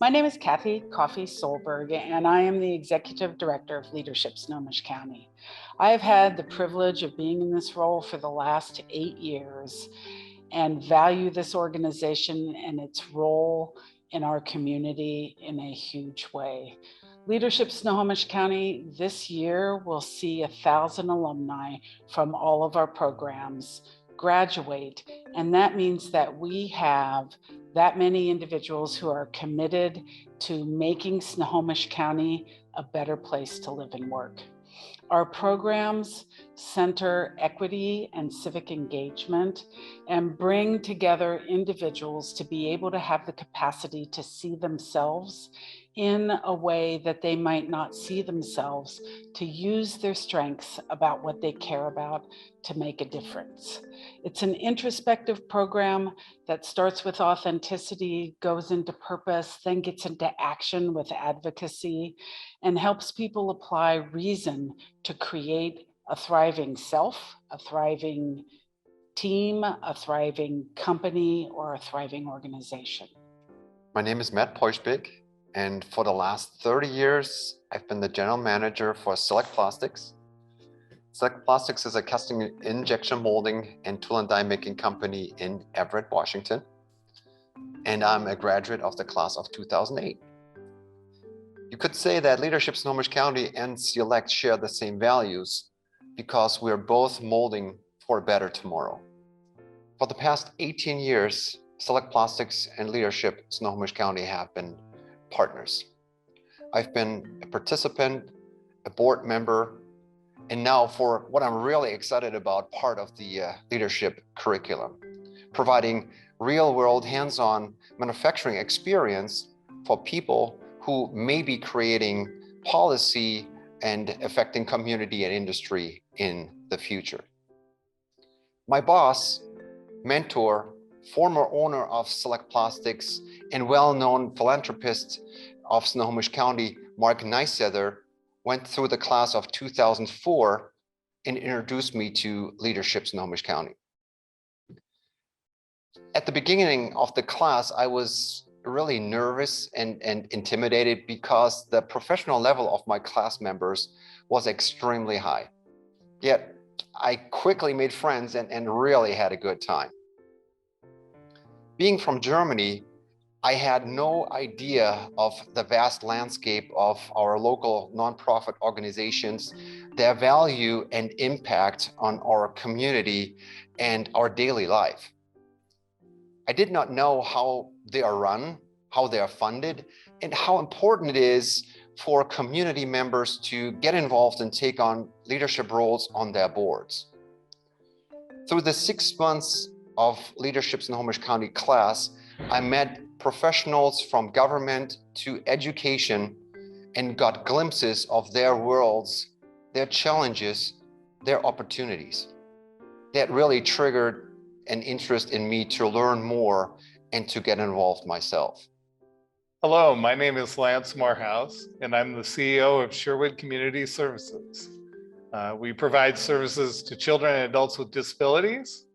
My name is Kathy Coffey Solberg, and I am the Executive Director of Leadership Snohomish County. I have had the privilege of being in this role for the last 8 years and value this organization and its role in our community in a huge way. Leadership Snohomish County this year will see 1,000 alumni from all of our programs graduate, and that means that we have that many individuals who are committed to making Snohomish County a better place to live and work. Our programs center equity and civic engagement and bring together individuals to be able to have the capacity to see themselves in a way that they might not see themselves, to use their strengths about what they care about to make a difference. It's an introspective program that starts with authenticity, goes into purpose, then gets into action with advocacy, and helps people apply reason to create a thriving self, a thriving team, a thriving company, or a thriving organization. My name is Matt Poischbig, and for the last 30 years, I've been the general manager for Sea-Lect Plastics. Sea-Lect Plastics is a casting, injection molding, and tool and die making company in Everett, Washington. And I'm a graduate of the class of 2008. You could say that Leadership Snohomish County and Sea-Lect share the same values because we're both molding for a better tomorrow. For the past 18 years, Sea-Lect Plastics and Leadership Snohomish County have been partners. I've been a participant, a board member, and now for what I'm really excited about, part of the leadership curriculum, providing real-world hands-on manufacturing experience for people who may be creating policy and affecting community and industry in the future. My boss, mentor, former owner of Sea-Lect Plastics, and well-known philanthropist of Snohomish County, Mark Neissether, went through the class of 2004 and introduced me to Leadership Snohomish County. At the beginning of the class, I was really nervous and intimidated because the professional level of my class members was extremely high. Yet I quickly made friends and really had a good time. Being from Germany, I had no idea of the vast landscape of our local nonprofit organizations, their value and impact on our community and our daily life. I did not know how they are run, how they are funded, and how important it is for community members to get involved and take on leadership roles on their boards. Through the 6 months of Leadership Snohomish County class, I met professionals from government to education and got glimpses of their worlds, their challenges, their opportunities. That really triggered an interest in me to learn more and to get involved myself. Hello, my name is Lance Morehouse, and I'm the CEO of Sherwood Community Services. We provide services to children and adults with disabilities.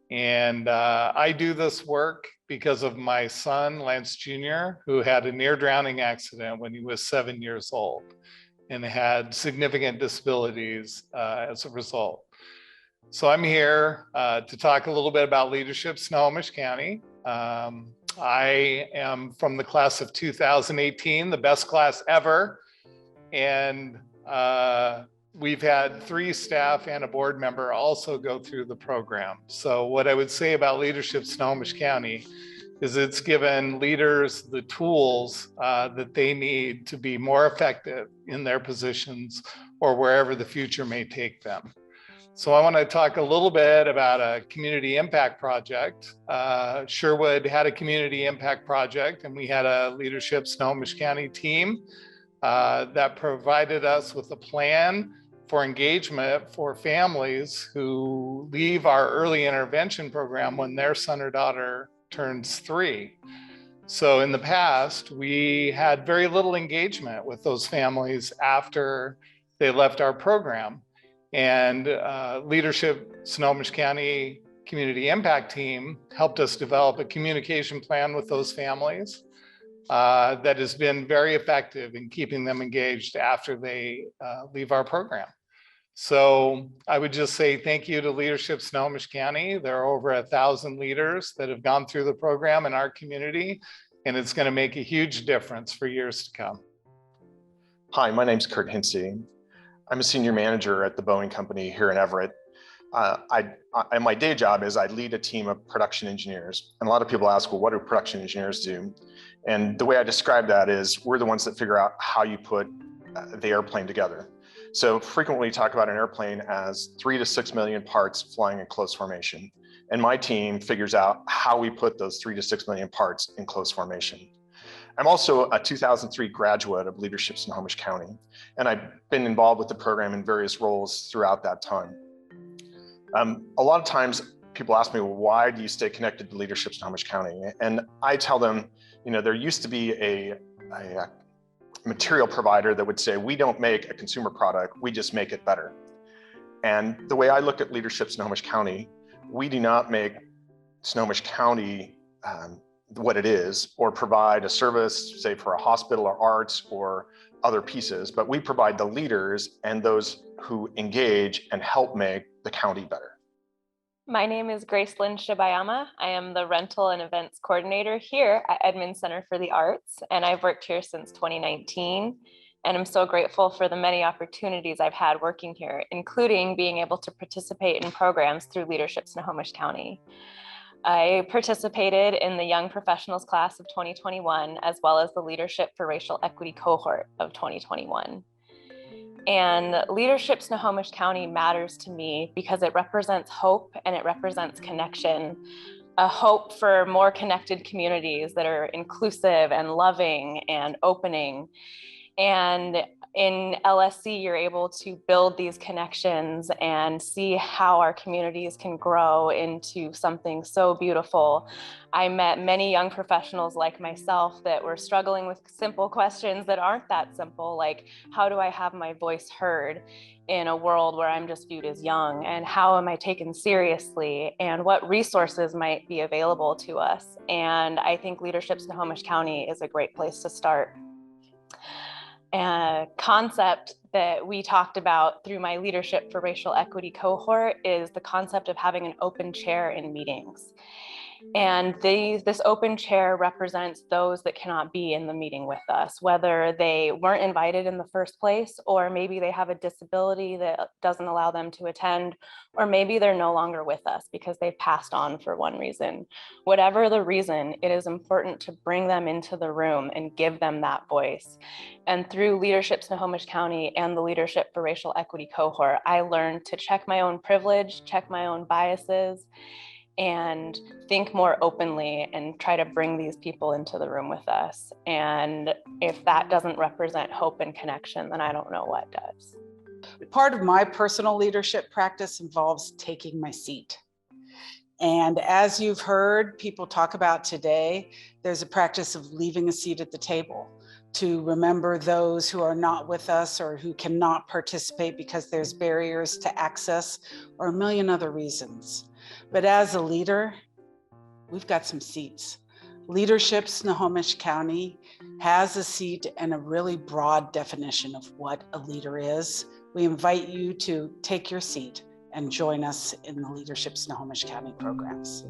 And I do this work because of my son, Lance Jr., who had a near drowning accident when he was 7 years old and had significant disabilities as a result. So I'm here to talk a little bit about Leadership Snohomish County. I am from the class of 2018, the best class ever. And we've had 3 staff and a board member also go through the program. So what I would say about Leadership Snohomish County is it's given leaders the tools that they need to be more effective in their positions or wherever the future may take them. So I want to talk a little bit about a community impact project. Sherwood had a community impact project, and we had a Leadership Snohomish County team that provided us with a plan for engagement for families who leave our early intervention program when their son or daughter turns 3. So in the past, we had very little engagement with those families after they left our program. And Leadership Snohomish County Community Impact Team helped us develop a communication plan with those families. that has been very effective in keeping them engaged after they leave our program. So I would just say thank you to Leadership Snohomish County. There are over 1,000 leaders that have gone through the program in our community, and it's going to make a huge difference for years to come. Hi, my name's Kurt Hinsey. I'm a senior manager at the Boeing Company here in Everett. My day job is I lead a team of production engineers. And a lot of people ask, well, what do production engineers do? And the way I describe that is we're the ones that figure out how you put the airplane together. So frequently we talk about an airplane as 3 to 6 million parts flying in close formation. And my team figures out how we put those 3 to 6 million parts in close formation. I'm also a 2003 graduate of Leadership Snohomish County, and I've been involved with the program in various roles throughout that time. A lot of times people ask me, well, why do you stay connected to Leadership Snohomish County? And I tell them, there used to be a material provider that would say, we don't make a consumer product, we just make it better. And the way I look at Leadership Snohomish County, we do not make Snohomish County what it is, or provide a service, say for a hospital or arts or other pieces, but we provide the leaders and those who engage and help make the county better. My name is Gracelyn Shibayama. I am the rental and events coordinator here at Edmonds Center for the Arts, and I've worked here since 2019. And I'm so grateful for the many opportunities I've had working here, including being able to participate in programs through Leadership Snohomish County. I participated in the Young Professionals class of 2021, as well as the Leadership for Racial Equity cohort of 2021. And Leadership Snohomish County matters to me because it represents hope and it represents connection, a hope for more connected communities that are inclusive and loving and opening. And in LSC, you're able to build these connections and see how our communities can grow into something so beautiful. I met many young professionals like myself that were struggling with simple questions that aren't that simple, like how do I have my voice heard in a world where I'm just viewed as young, and how am I taken seriously, and what resources might be available to us. And I think Leadership Snohomish County is a great place to start. A concept that we talked about through my Leadership for Racial Equity cohort is the concept of having an open chair in meetings. And this open chair represents those that cannot be in the meeting with us, whether they weren't invited in the first place, or maybe they have a disability that doesn't allow them to attend, or maybe they're no longer with us because they've passed on for one reason. Whatever the reason, it is important to bring them into the room and give them that voice. And through Leadership Snohomish County and the Leadership for Racial Equity cohort, I learned to check my own privilege, check my own biases, and think more openly and try to bring these people into the room with us. And if that doesn't represent hope and connection, then I don't know what does. Part of my personal leadership practice involves taking my seat. And as you've heard people talk about today, there's a practice of leaving a seat at the table to remember those who are not with us or who cannot participate because there's barriers to access or a million other reasons. But as a leader, we've got some seats. Leadership Snohomish County has a seat and a really broad definition of what a leader is. We invite you to take your seat and join us in the Leadership Snohomish County programs.